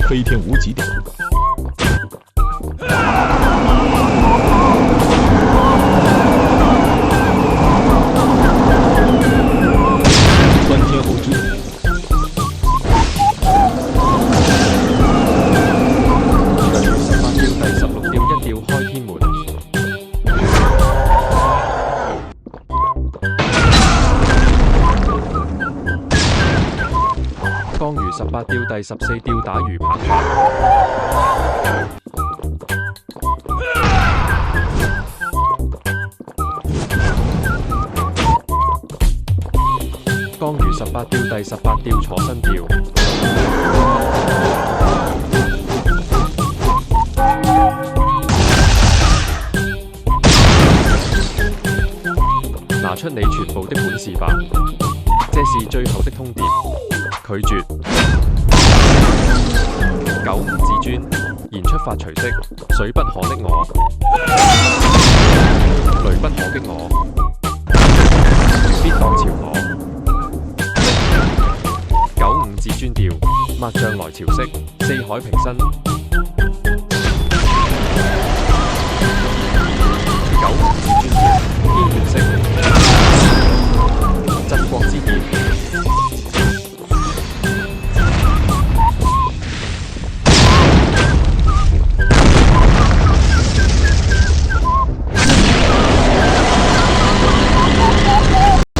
飞天无极点。翻天后之点。江魚18釣第14釣打魚棚。江魚18釣第18釣坐身釣。拿出你全部的本事吧，這是最後的通牒。拒絕95自尊，言出發隨式，水不可的我，雷不可的我，必當朝我。95自尊調，抹將來潮式，四海平身。